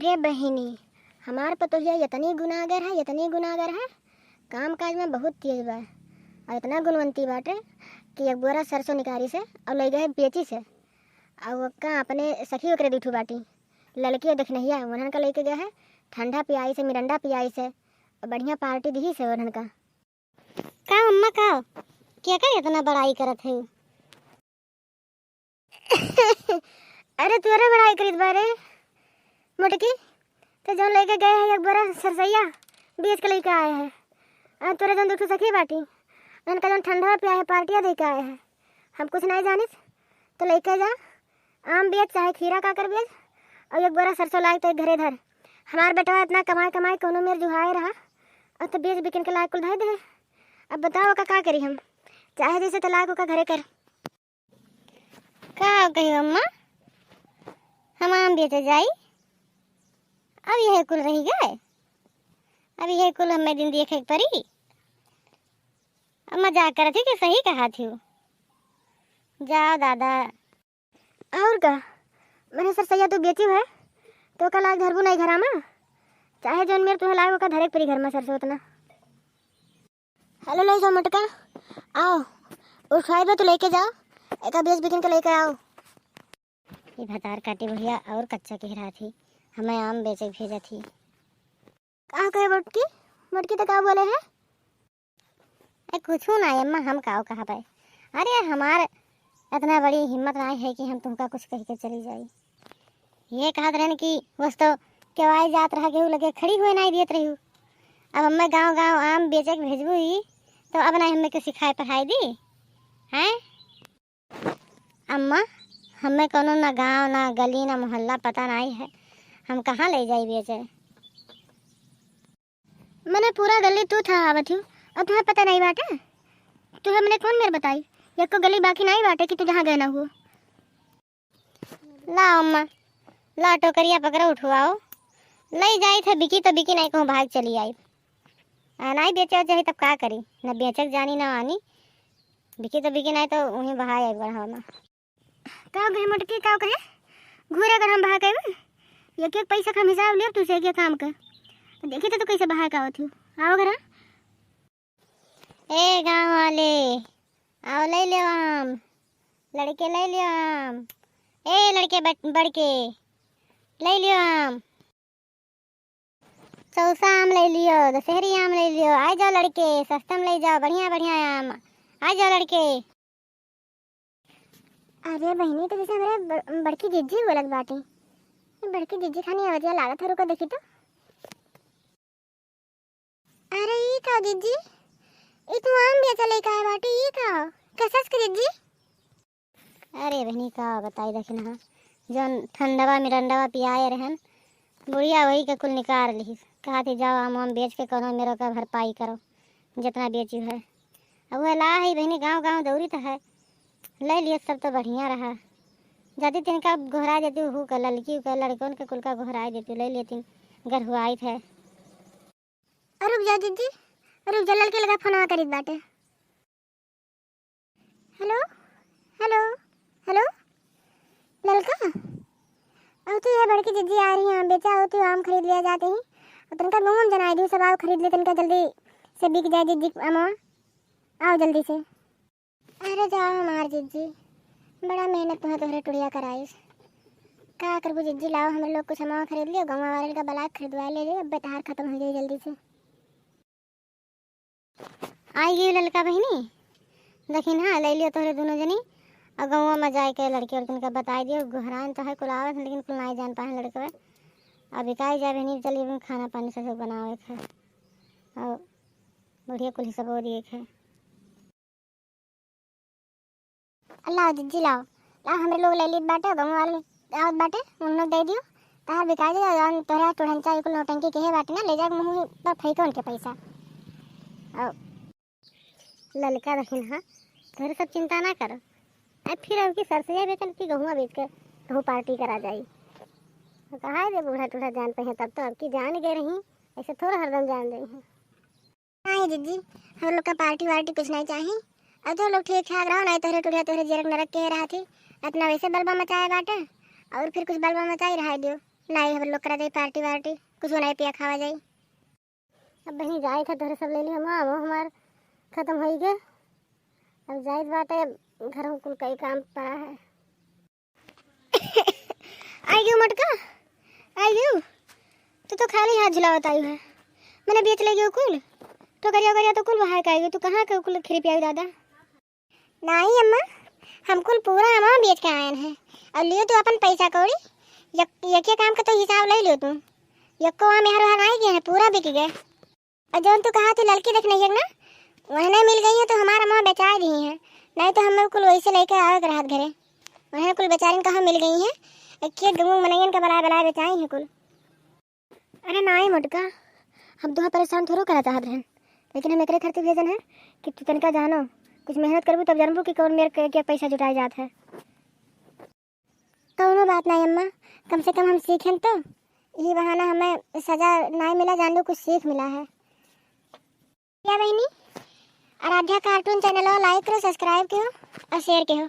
अरे बहिनी, हमार पतोहिया इतनी गुनाहगार है, काम काज में बहुत तेज बा और इतना गुणवंती बाटे कि एक बोरा सरसों निकारी से और ले गए बेची से और का अपने सखी ओकरे दिठू बाटी लड़की देखनहिया उन्हन का लेके गए है ठंडा पियाई से मिरंडा पियाई से और बढ़िया पार्टी दी से उन्हन का अम्मा का क्या कर इतना बड़ाई करत है। अरे तुअरे बड़ाई करीत बारे मोटकी तो जो लेके गए हैं एक बोरा सरसैया बेच के लेके आए हैं और तोरे जन दूठू सखी बाटी उनका जन ठंडा पिया है पार्टियाँ दे के आए हैं। हम कुछ नहीं जानिस तो लेके जा आम बेच चाहे खीरा काकर बेच और एक बोरा सरसों लायक तो घरे धर। हमार बेटा इतना कमाई कोनो मेर जुहाए रहा और तो बेच बिकिन के लायक कुल धाई दे। अब बताओ का करी हम चाहे जैसे तलाक का घरे कर का कही अम्मा हम आम बेचे जाई अब यह कुल रही गए अब यह कुल हमें दिन देखे परी। अब मजाक कर थी कि सही कहा थी जाओ दादा और का मैंने सर सैया तू बेची है तो का लाग धरबू नहीं घरा में चाहे जौन मेरे तुम्हें लाग का धरे परी घर में सरसों उतना। हेलो ले जाओ मटका आओ उठाए बे तो लेके जाओ एक बेच बिकिन के लेके आओ। ये भतार काटी भैया और कच्चा केहरा थी हमें आम बेचे भेजा थी। कहाँ कहे मोटकी तो क्या बोले है कुछ ना अम्मा हम काओ कहा पाए। अरे हमार इतना बड़ी हिम्मत नहीं है कि हम तुमका कुछ कह के चली जाई। ये कहा रहन कि बस तो केवाई जात रहा केहू लगे खड़ी हुए नहीं देत रही। अब हमें गांव आम बेचे के भेजबू ही तो अब नहीं हमें के सिखाए पढ़ाई दी हैं। अम्मा हमें कोनो ना गांव ना गली ना मोहल्ला पता नहीं है हम कहाँ ले जाई बेचे। मैंने पूरा गली तू था आवत हूँ अब तुम्हें पता नहीं बाटे तुम्हें मैंने कौन मेरे बताई एक को गली बाकी नहीं बाटे कि तू जहाँ गए ना हुआ। ला अम्मा ला टोकरिया पकड़ो उठवाओ ले जाई थे बिकी तो बिकी नहीं कहूँ भाग चली आई नहीं बेचे चाहे तब का करी न बेचक जानी ना आनी बिकी तो बिकी नहीं तो वहीं बहाए एक बार हम का कहे मोटकी का कहे घूरे अगर हम बहा के एक पैसा का हिसाब लियो तुझसे क्या काम का देखी तो कैसे बहा का होती आओ घर ए गाँव वाले आओ ले लियो आम लड़के ले लियो आम ए लड़के बड़के ले लियो आम चौसा आम ले लियो दशहरी आम ले लियो आ जाओ लड़के सस्ता में ले जाओ बढ़िया बढ़िया आम आ जाओ लड़के। अरे बहनी तो जैसे मेरे बड़की जिज्जी बोलत बाटी बड़की जिज्जी खानी आवाज़ लागत है रुको देखी तो। अरे ये का जिज्जी ये तो आम बेचा लेके आए बाटी ये का कसस के जिज्जी। अरे बहनी का बताई देखी ना जौन ठंडवा मिरंडवा पियाए रहन बुढ़िया वही के कुल निकाल ली कहा थी जाओ आम बेच के करो मेरे का भरपाई करो जितना बेची है। अब वह ला है बहनी गांव दौड़ी तो है ले लिए सब तो बढ़िया रहा जाती तिनका घोरा देती हूँ का लड़की का लड़कों के कुल का घोरा देती ले लेती घर हुआ आई थे। रुक जा दीदी रुक जा लड़के लगा फोन करी बाटे। हेलो हेलो हेलो लड़का अब तो ये बड़की जिज्जी आ रही है बेचा हो तो आम खरीद लिया जाते ही और तनका घूम जनाई दी सब आओ खरीद ले तनका जल्दी से बिक जाए जिज्जी अमवा आओ जल्दी से। अरे जाओ हमार जिज्जी बड़ा मेहनत तुम्हें तोहरे टुड़िया कराइस का करबू जिज्जी लाओ हम लोग कुछ अमवा खरीद लियो गाँव वाले का बलाक खरीदवा ले अब बेटार खत्म हो जाए जल्दी से। आई गई लड़का बहनी देखी ना ले लियो तोहरे दोनों जनी और गाँव में जाए के लड़के और का बताई दियो घरान तो है कुल आवत लेकिन कुल नहीं जान पाए लड़के अब बिकाई जाए बहनी चलिए खाना पानी से सब बनाओ एक है और बढ़िया कुल सब और एक है। अल्लाह जिज्जी लाओ हमें लोग ले ली बाटे गाँव वाले आवत बाटे उन लोग दे दियो तार बिकाई जाए तोहरा टोढ़ंचा कुल नौटंकी के है बाटे ना ले जाए मुँह पर फेंको उनके पैसा और ललका रखिन हाँ घर सब चिंता ना करो अब फिर अब की सरसैया बेचन की गहुआ बेच कर गहूँ पार्टी करा जाई तो कहा दे बूढ़ा टूढ़ा जान पे है तब तो अब की जान गए रही ऐसे थोड़ा हरदम जान रही हैं। हाँ जिज्जी हम लोग का पार्टी वार्टी कुछ नहीं चाहिए अब तो लोग ठीक ठाक रहो नहीं तोहरे टूढ़िया तोहरे जेरक नरक के रहा थी अपना वैसे बलबा मचाए बाटे और फिर कुछ बलबा मचाई रहा दियो लाई हम लोग करा जाए पार्टी वार्टी, कुछ बनाए पिया खावा जाए। अब बहनी जाए था तोहरे सब ले ली हम हमार खत्म हो गया। अब जाए बाटे घर में कुल कई काम पड़ा है। आई गयो मटका, आई गयो। तू तो खाली हाथ झुलावत आई है। मैंने बेच ले गयो कुल तो करिया तो कुल बाहर का आई। तू कहाँ के कुल खरी पिया दादा? नहीं अम्मा, हम कुल पूरा अम्मा बेच के आए हैं। और लियो तू अपन पैसा कौड़ी, एक काम का तो हिसाब ले लियो तू। यक्को वहाँ मेहर वहाँ आई गए हैं, पूरा बिक गए। और जो तू कहा तू लड़की देखने है ना, वह नहीं मिल गई है तो हमारा माँ बेचा दी है। नहीं तो हम कुल वैसे लेकर आए रात घरे, वह कुल बेचारी कहाँ मिल गई है। एक गंगू मनैन का बलाए बलाए बेचाई है कुल। अरे नहीं मोटका, हम तुम्हें परेशान थोड़ा करा चाहते हैं, लेकिन हम एक खातिर भेजन है कि तू तनिका जानो, कुछ मेहनत करबू तब जानबू कि कौन मेरे क्या पैसा जुटाई जात है। कौनो बात नहीं अम्मा, कम से कम हम सीखें तो यही बहाना हमें सजा नहीं मिला, जान लो कुछ सीख मिला है। क्या बहनी, आराध्या कार्टून चैनल लाइक करो, सब्सक्राइब करो और शेयर करो।